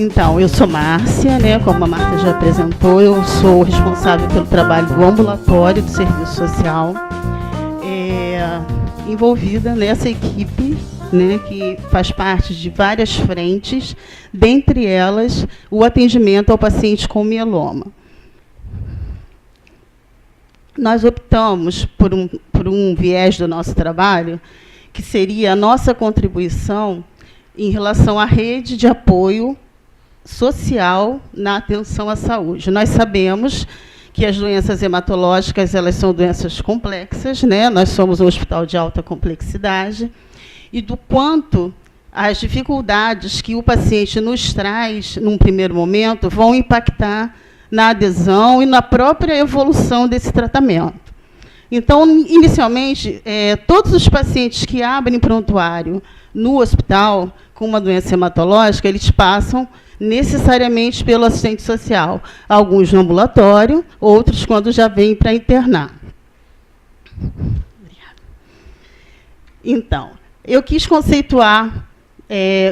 Então, eu sou Márcia, né? Como a Marta já apresentou, eu sou responsável pelo trabalho do ambulatório do serviço social, envolvida nessa equipe, né, que faz parte de várias frentes, dentre elas o atendimento ao paciente com mieloma. Nós optamos por um viés do nosso trabalho, que seria a nossa contribuição em relação à rede de apoio social na atenção à saúde. Nós sabemos que as doenças hematológicas, elas são doenças complexas, né? Nós somos um hospital de alta complexidade, e do quanto as dificuldades que o paciente nos traz, num primeiro momento, vão impactar na adesão e na própria evolução desse tratamento. Então, inicialmente, todos os pacientes que abrem prontuário no hospital com uma doença hematológica, eles passam necessariamente pelo assistente social. Alguns no ambulatório, outros quando já vêm para internar. Então, eu quis conceituar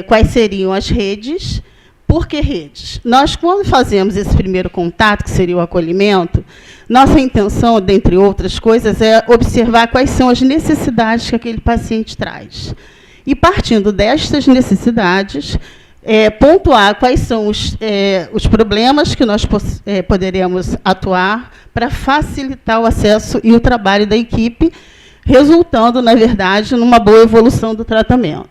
quais seriam as redes. Por que redes? Nós, quando fazemos esse primeiro contato, que seria o acolhimento, nossa intenção, dentre outras coisas, é observar quais são as necessidades que aquele paciente traz. E, partindo destas necessidades, pontuar quais são os problemas que nós poderemos atuar para facilitar o acesso e o trabalho da equipe, resultando, na verdade, numa boa evolução do tratamento.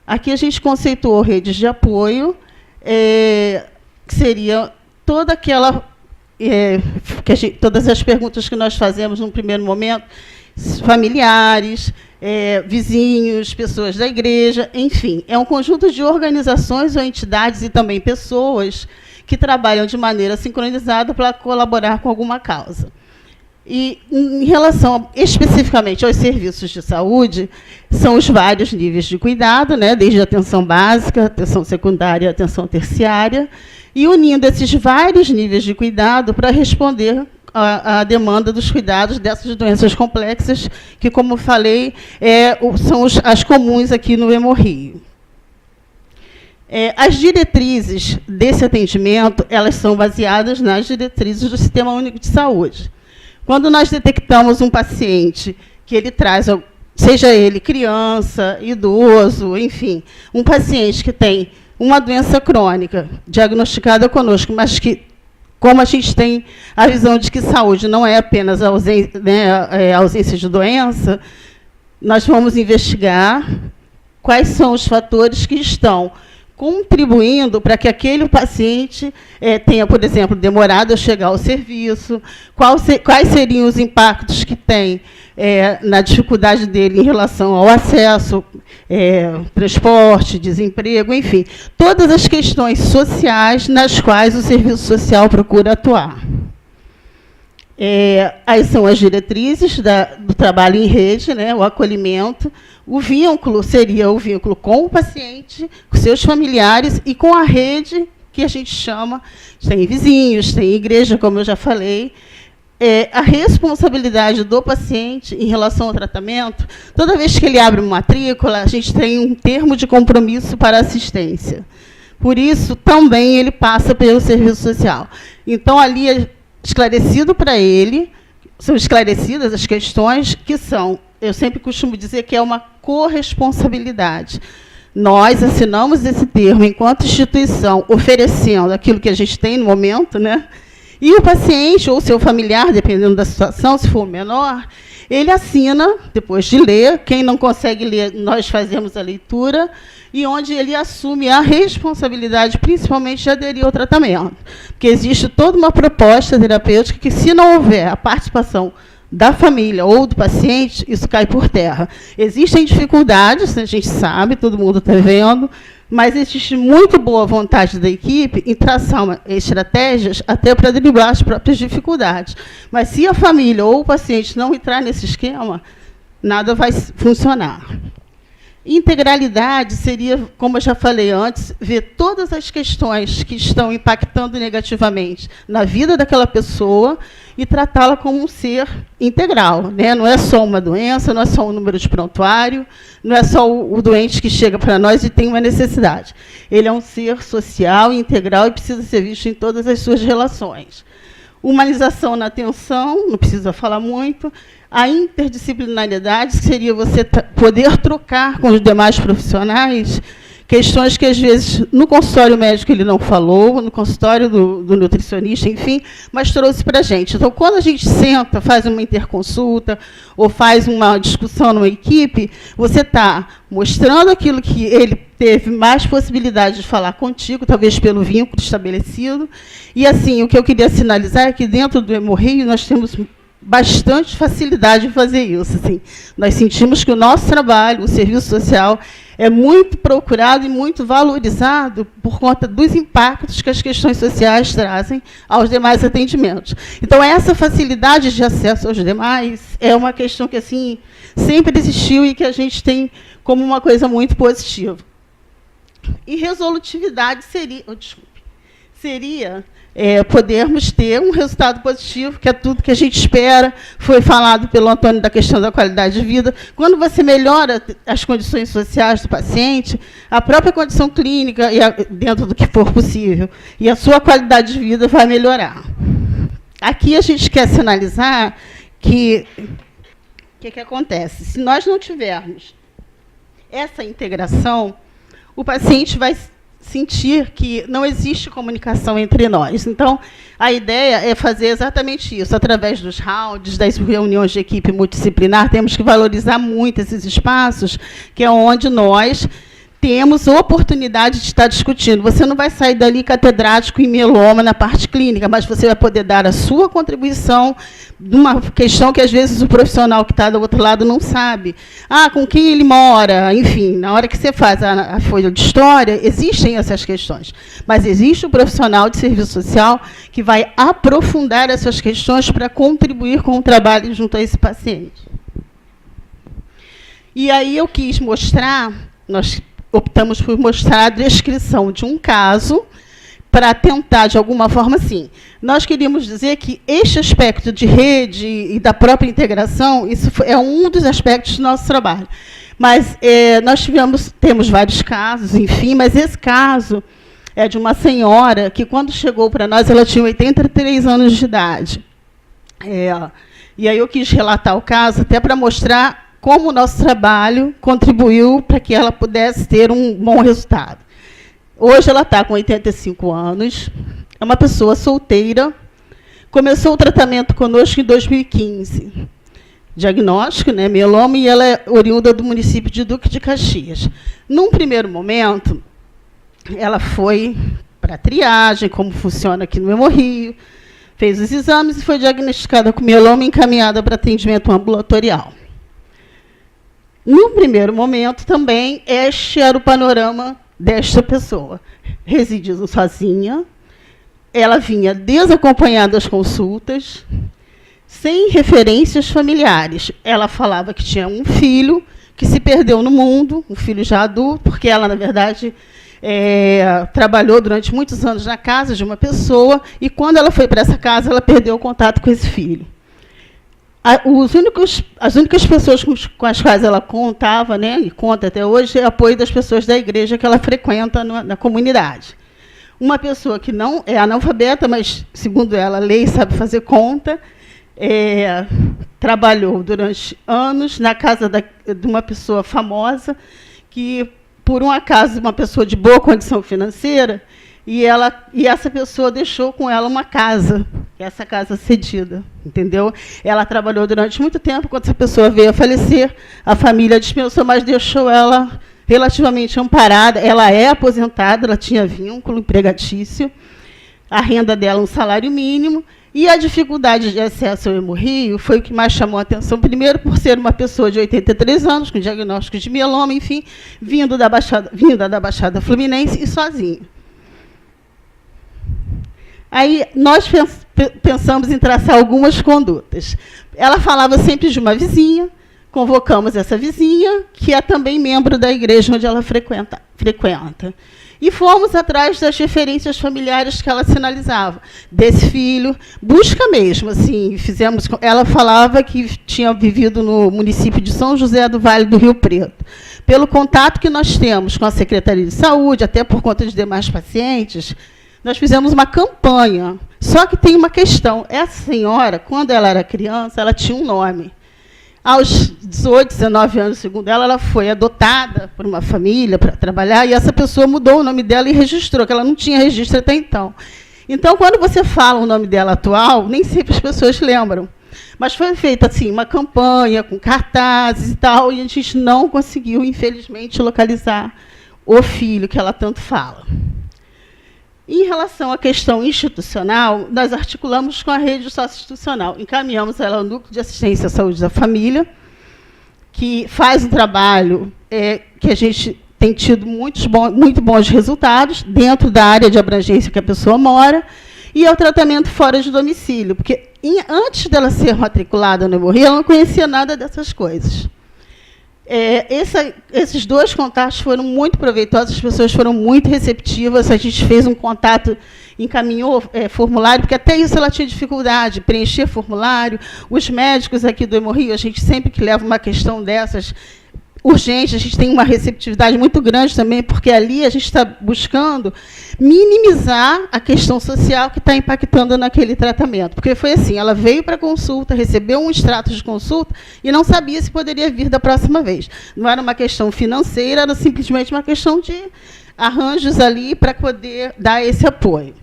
Aqui a gente conceituou redes de apoio, que seria toda aquela... todas as perguntas que nós fazemos no primeiro momento, familiares, vizinhos, pessoas da igreja, enfim, é um conjunto de organizações ou entidades e também pessoas que trabalham de maneira sincronizada para colaborar com alguma causa. E, em relação especificamente aos serviços de saúde, são os vários níveis de cuidado, né, desde a atenção básica, atenção secundária, atenção terciária, e unindo esses vários níveis de cuidado para responder à demanda dos cuidados dessas doenças complexas, que, como falei, são as comuns aqui no Hemorrio. As diretrizes desse atendimento, elas são baseadas nas diretrizes do Sistema Único de Saúde. Quando nós detectamos um paciente que ele traz, seja ele criança, idoso, enfim, um paciente que tem uma doença crônica diagnosticada conosco, mas que, como a gente tem a visão de que saúde não é apenas a ausência de doença, nós vamos investigar quais são os fatores que estão contribuindo para que aquele paciente tenha, por exemplo, demorado a chegar ao serviço, quais seriam os impactos que tem na dificuldade dele em relação ao acesso, transporte, desemprego, enfim, todas as questões sociais nas quais o serviço social procura atuar. Aí são as diretrizes do trabalho em rede, né, o acolhimento. O vínculo seria o vínculo com o paciente, com seus familiares e com a rede, que a gente chama, tem vizinhos, tem igreja, como eu já falei. A responsabilidade do paciente em relação ao tratamento, toda vez que ele abre uma matrícula, a gente tem um termo de compromisso para assistência. Por isso, também ele passa pelo serviço social. Então, ali é esclarecido para ele, são esclarecidas as questões que são, eu sempre costumo dizer que é uma corresponsabilidade. Nós assinamos esse termo enquanto instituição, oferecendo aquilo que a gente tem no momento, né? E o paciente ou seu familiar, dependendo da situação, se for menor, ele assina, depois de ler. Quem não consegue ler, nós fazemos a leitura, e onde ele assume a responsabilidade, principalmente, de aderir ao tratamento. Porque existe toda uma proposta terapêutica que, se não houver a participação da família ou do paciente, isso cai por terra. Existem dificuldades, a gente sabe, todo mundo está vendo, mas existe muito boa vontade da equipe em traçar estratégias até para driblar as próprias dificuldades. Mas se a família ou o paciente não entrar nesse esquema, nada vai funcionar. Integralidade seria, como eu já falei antes, ver todas as questões que estão impactando negativamente na vida daquela pessoa e tratá-la como um ser integral, né? Não é só uma doença, não é só um número de prontuário, não é só o doente que chega para nós e tem uma necessidade. Ele é um ser social, integral e precisa ser visto em todas as suas relações. Humanização na atenção, não precisa falar muito. A interdisciplinaridade seria você poder trocar com os demais profissionais questões que, às vezes, no consultório médico ele não falou, no consultório do nutricionista, enfim, mas trouxe para a gente. Então, quando a gente senta, faz uma interconsulta ou faz uma discussão numa equipe, você está mostrando aquilo que ele teve mais possibilidade de falar contigo, talvez pelo vínculo estabelecido. E, assim, o que eu queria sinalizar é que, dentro do Hemorrio, nós temos bastante facilidade em fazer isso. Assim. Nós sentimos que o nosso trabalho, o serviço social, é muito procurado e muito valorizado por conta dos impactos que as questões sociais trazem aos demais atendimentos. Então, essa facilidade de acesso aos demais é uma questão que assim, sempre existiu e que a gente tem como uma coisa muito positiva. E resolutividade seria podermos ter um resultado positivo, que é tudo que a gente espera. Foi falado pelo Antônio da questão da qualidade de vida. Quando você melhora as condições sociais do paciente, a própria condição clínica, dentro do que for possível, e a sua qualidade de vida vai melhorar. Aqui a gente quer sinalizar que o que acontece? Se nós não tivermos essa integração, o paciente vai sentir que não existe comunicação entre nós. Então, a ideia é fazer exatamente isso, através dos rounds, das reuniões de equipe multidisciplinar. Temos que valorizar muito esses espaços, que é onde nós temos a oportunidade de estar discutindo. Você não vai sair dali catedrático em mieloma na parte clínica, mas você vai poder dar a sua contribuição numa questão que, às vezes, o profissional que está do outro lado não sabe. Ah, com quem ele mora? Enfim, na hora que você faz a folha de história, existem essas questões. Mas existe um profissional de serviço social que vai aprofundar essas questões para contribuir com o trabalho junto a esse paciente. E aí eu quis mostrar, nós optamos por mostrar a descrição de um caso para tentar, de alguma forma, sim. Nós queríamos dizer que este aspecto de rede e da própria integração, isso é um dos aspectos do nosso trabalho. Mas nós temos vários casos, enfim, mas esse caso é de uma senhora que, quando chegou para nós, ela tinha 83 anos de idade. E aí eu quis relatar o caso até para mostrar como o nosso trabalho contribuiu para que ela pudesse ter um bom resultado. Hoje ela está com 85 anos, é uma pessoa solteira, começou o tratamento conosco em 2015. Diagnóstico, né, mieloma, e ela é oriunda do município de Duque de Caxias. Num primeiro momento, ela foi para a triagem, como funciona aqui no Hemorrio, fez os exames e foi diagnosticada com mieloma e encaminhada para atendimento ambulatorial. No primeiro momento, também, este era o panorama desta pessoa. Residindo sozinha, ela vinha desacompanhada das consultas, sem referências familiares. Ela falava que tinha um filho que se perdeu no mundo, um filho já adulto, porque ela, na verdade, trabalhou durante muitos anos na casa de uma pessoa, e quando ela foi para essa casa, ela perdeu o contato com esse filho. As únicas pessoas com as quais ela contava, né, e conta até hoje, é o apoio das pessoas da igreja que ela frequenta na comunidade. Uma pessoa que não é analfabeta, mas, segundo ela, lê e sabe fazer conta, trabalhou durante anos na casa de uma pessoa famosa, que, por um acaso, uma pessoa de boa condição financeira, e essa pessoa deixou com ela uma casa, essa casa cedida, entendeu? Ela trabalhou durante muito tempo, quando essa pessoa veio a falecer, a família dispensou, mas deixou ela relativamente amparada. Ela é aposentada, ela tinha vínculo empregatício, a renda dela um salário mínimo, e a dificuldade de acesso ao Hemorrio foi o que mais chamou a atenção, primeiro por ser uma pessoa de 83 anos, com diagnóstico de mieloma, enfim, vinda da Baixada Fluminense e sozinha. Aí nós pensamos em traçar algumas condutas. Ela falava sempre de uma vizinha, convocamos essa vizinha, que é também membro da igreja onde ela frequenta. E fomos atrás das referências familiares que ela sinalizava. Desse filho, busca mesmo. Assim, ela falava que tinha vivido no município de São José do Vale do Rio Preto. Pelo contato que nós temos com a Secretaria de Saúde, até por conta de demais pacientes, nós fizemos uma campanha. Só que tem uma questão. Essa senhora, quando ela era criança, ela tinha um nome. Aos 18, 19 anos, segundo ela foi adotada por uma família para trabalhar, e essa pessoa mudou o nome dela e registrou, que ela não tinha registro até então. Então, quando você fala o nome dela atual, nem sempre as pessoas lembram. Mas foi feita assim, uma campanha com cartazes e tal, e a gente não conseguiu, infelizmente, localizar o filho que ela tanto fala. Em relação à questão institucional, nós articulamos com a rede socioinstitucional. Encaminhamos ela ao Núcleo de Assistência à Saúde da Família, que faz um trabalho que a gente tem tido muito bons resultados dentro da área de abrangência que a pessoa mora, e ao tratamento fora de domicílio, porque antes dela ser matriculada no Hemorri, ela não conhecia nada dessas coisas. Esses 2 contatos foram muito proveitosos, as pessoas foram muito receptivas, a gente fez um contato, encaminhou formulário, porque até isso ela tinha dificuldade, preencher formulário. Os médicos aqui do Hemorri, a gente sempre que leva uma questão dessas, urgente, a gente tem uma receptividade muito grande também, porque ali a gente está buscando minimizar a questão social que está impactando naquele tratamento. Porque foi assim, ela veio para a consulta, recebeu um extrato de consulta e não sabia se poderia vir da próxima vez. Não era uma questão financeira, era simplesmente uma questão de arranjos ali para poder dar esse apoio.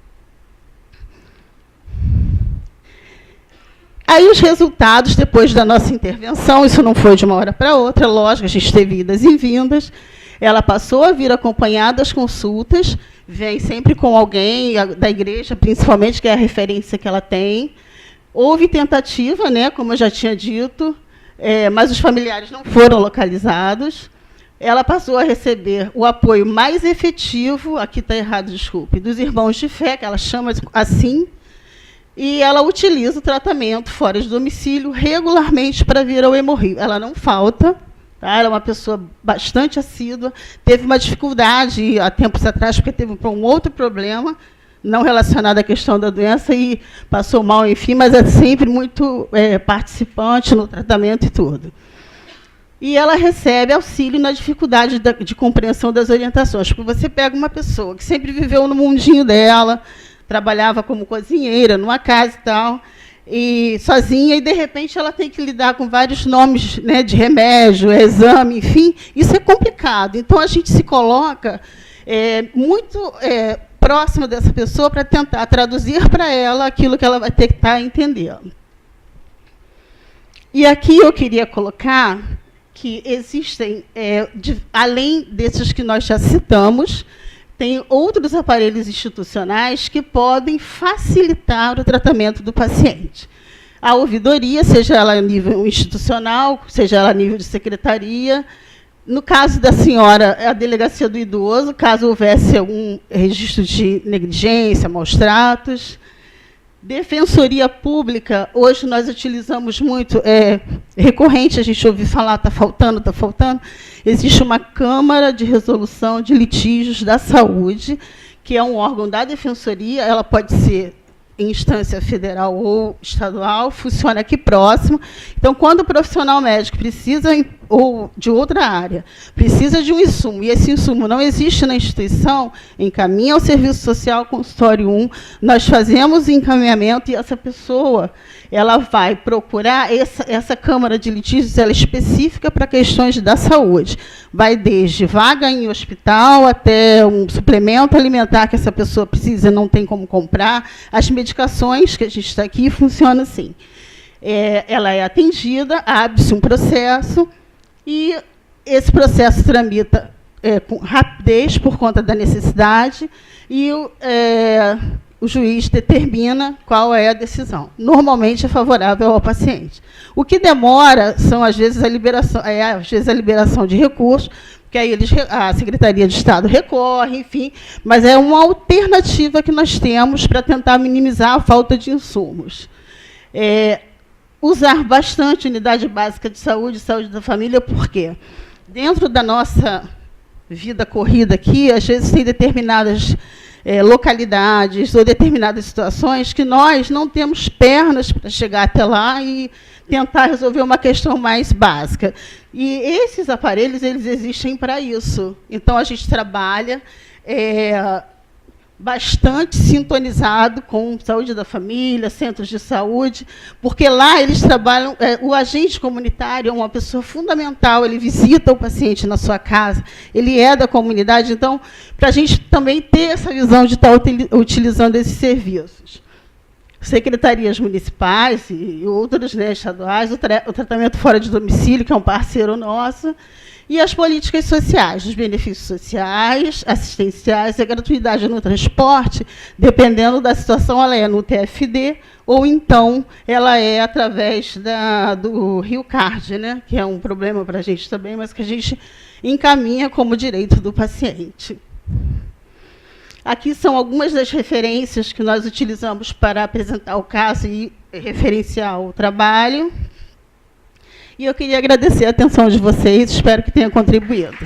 Aí os resultados, depois da nossa intervenção, isso não foi de uma hora para outra, lógico, a gente teve idas e vindas, ela passou a vir acompanhada das consultas, vem sempre com alguém da igreja, principalmente, que é a referência que ela tem. Houve tentativa, né, como eu já tinha dito, mas os familiares não foram localizados. Ela passou a receber o apoio mais efetivo, aqui está errado, desculpe, dos irmãos de fé, que ela chama assim, e ela utiliza o tratamento fora de domicílio regularmente para vir ao Hemorri. Ela não falta, tá? Ela é uma pessoa bastante assídua, teve uma dificuldade há tempos atrás, porque teve um outro problema, não relacionado à questão da doença, e passou mal, enfim, mas é sempre muito participante no tratamento e tudo. E ela recebe auxílio na dificuldade de compreensão das orientações, porque você pega uma pessoa que sempre viveu no mundinho dela, trabalhava como cozinheira numa casa e tal, e sozinha, e de repente ela tem que lidar com vários nomes, né, de remédio, exame, enfim, isso é complicado. Então a gente se coloca muito próximo dessa pessoa para tentar traduzir para ela aquilo que ela vai ter que estar entendendo. E aqui eu queria colocar que existem, além desses que nós já citamos, tem outros aparelhos institucionais que podem facilitar o tratamento do paciente. A ouvidoria, seja ela a nível institucional, seja ela a nível de secretaria. No caso da senhora, a delegacia do idoso, caso houvesse algum registro de negligência, maus tratos. Defensoria Pública, hoje nós utilizamos muito, recorrente, a gente ouve falar, está faltando. Existe uma Câmara de Resolução de Litígios da Saúde, que é um órgão da Defensoria, ela pode ser em instância federal ou estadual, funciona aqui próximo. Então, quando o profissional médico precisa, ou de outra área, precisa de um insumo, e esse insumo não existe na instituição, encaminha ao Serviço Social, Consultório 1, nós fazemos o encaminhamento e essa pessoa ela vai procurar essa Câmara de Litígios, ela é específica para questões da saúde. Vai desde vaga em hospital até um suplemento alimentar que essa pessoa precisa, não tem como comprar. As medicações que a gente está aqui funcionam assim. Ela é atendida, abre-se um processo e esse processo tramita com rapidez por conta da necessidade e o juiz determina qual é a decisão. Normalmente é favorável ao paciente. O que demora são, às vezes, a liberação de recursos, porque aí a Secretaria de Estado recorre, enfim, mas é uma alternativa que nós temos para tentar minimizar a falta de insumos. usar bastante unidade básica de saúde, saúde da família, por quê? Dentro da nossa vida corrida aqui, às vezes tem determinadas localidades ou determinadas situações que nós não temos pernas para chegar até lá e tentar resolver uma questão mais básica. E esses aparelhos, eles existem para isso. Então, a gente trabalha bastante sintonizado com saúde da família, centros de saúde, porque lá eles trabalham, o agente comunitário é uma pessoa fundamental, ele visita o paciente na sua casa, ele é da comunidade, então, para a gente também ter essa visão de estar utilizando esses serviços. Secretarias municipais e outros, né, estaduais, o tratamento fora de domicílio, que é um parceiro nosso, e as políticas sociais, os benefícios sociais, assistenciais, a gratuidade no transporte, dependendo da situação, ela é no TFD, ou então ela é através do Rio Card, né, que é um problema para a gente também, mas que a gente encaminha como direito do paciente. Aqui são algumas das referências que nós utilizamos para apresentar o caso e referenciar o trabalho. E eu queria agradecer a atenção de vocês, espero que tenha contribuído.